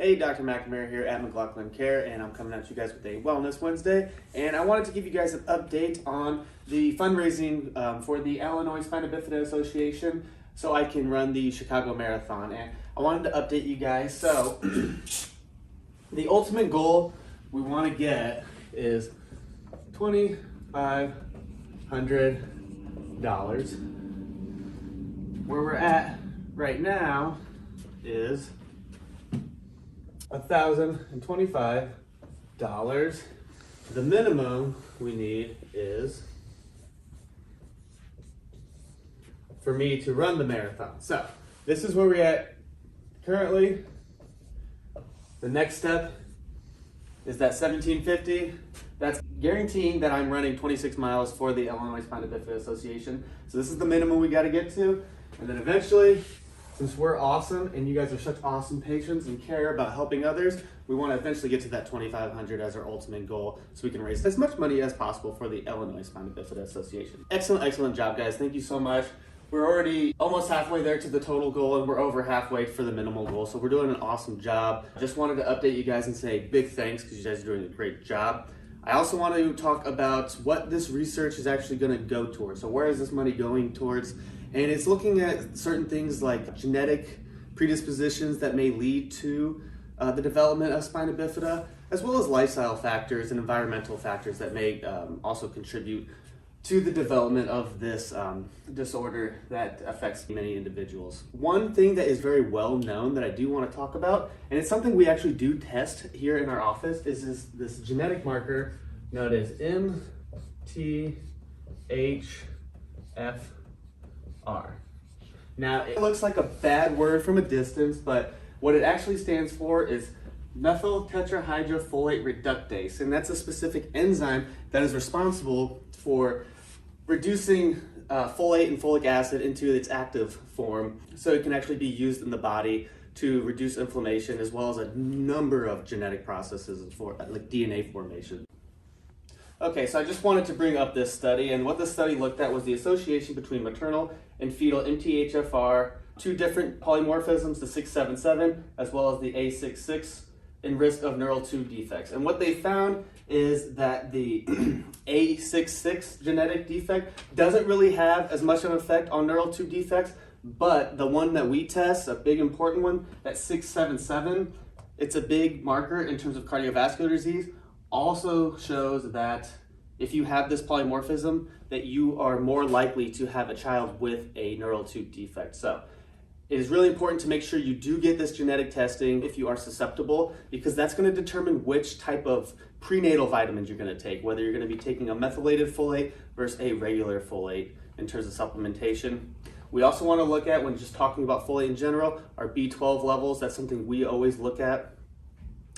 Hey, Dr. McNamara here at McLaughlin Care, and I'm coming at you guys with a Wellness Wednesday. And I wanted to give you guys an update on the fundraising for the Illinois Spina Bifida Association so I can run the Chicago Marathon. And I wanted to update you guys. So, the ultimate goal we want to get is $2,500. Where we're at right now is $1,025. The minimum we need is for me to run the marathon. So this is where we're at currently. The next step is that $1,750. That's guaranteeing that I'm running 26 miles for the Illinois Spina Bifida Association. So this is the minimum we got to get to. And then eventually, since we're awesome and you guys are such awesome patients and care about helping others, we want to eventually get to that $2,500 as our ultimate goal so we can raise as much money as possible for the Illinois Spina Bifida Association. Excellent job, guys. Thank you so much. We're already almost halfway there to the total goal, and we're over halfway for the minimal goal, so we're doing an awesome job. Just wanted to update you guys and say big thanks because you guys are doing a great job. I also want to talk about what this research is actually going to go towards. So where is this money going towards? And it's looking at certain things like genetic predispositions that may lead to the development of spina bifida, as well as lifestyle factors and environmental factors that may also contribute to the development of this disorder that affects many individuals. One thing that is very well known that I do want to talk about, and it's something we actually do test here in our office, is this genetic marker known as MTHFR. Now, it looks like a bad word from a distance, but what it actually stands for is methyl tetrahydrofolate reductase, and that's a specific enzyme that is responsible for reducing folate and folic acid into its active form so it can actually be used in the body to reduce inflammation, as well as a number of genetic processes for like DNA formation. Okay, so I just wanted to bring up this study, and what this study looked at was the association between maternal and fetal MTHFR, two different polymorphisms, the 677 as well as the A66, in risk of neural tube defects. And what they found is that the A66 genetic defect doesn't really have as much of an effect on neural tube defects, but the one that we test, a big important one, that 677, it's a big marker in terms of cardiovascular disease, also shows that if you have this polymorphism, that you are more likely to have a child with a neural tube defect. So it is really important to make sure you do get this genetic testing if you are susceptible, because that's going to determine which type of prenatal vitamins you're going to take, whether you're going to be taking a methylated folate versus a regular folate in terms of supplementation. We also want to look at, when just talking about folate in general, our B12 levels. That's something we always look at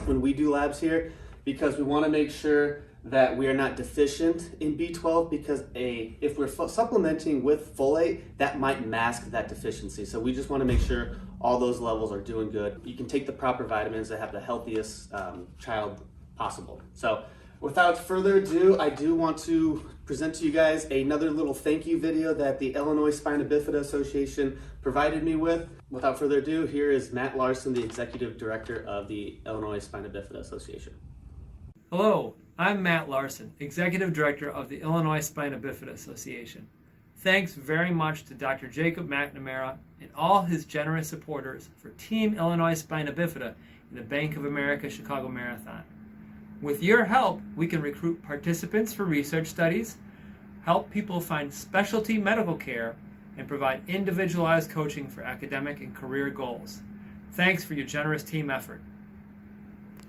when we do labs here, because we want to make sure that we are not deficient in B12, because if we're supplementing with folate, that might mask that deficiency. So we just want to make sure all those levels are doing good. You can take the proper vitamins to have the healthiest child possible. So without further ado, I do want to present to you guys another little thank you video that the Illinois Spina Bifida Association provided me with. Without further ado, here is Matt Larson, the Executive Director of the Illinois Spina Bifida Association. Hello, I'm Matt Larson, Executive Director of the Illinois Spina Bifida Association. Thanks very much to Dr. Jacob McNamara and all his generous supporters for Team Illinois Spina Bifida in the Bank of America Chicago Marathon. With your help, we can recruit participants for research studies, help people find specialty medical care, and provide individualized coaching for academic and career goals. Thanks for your generous team effort.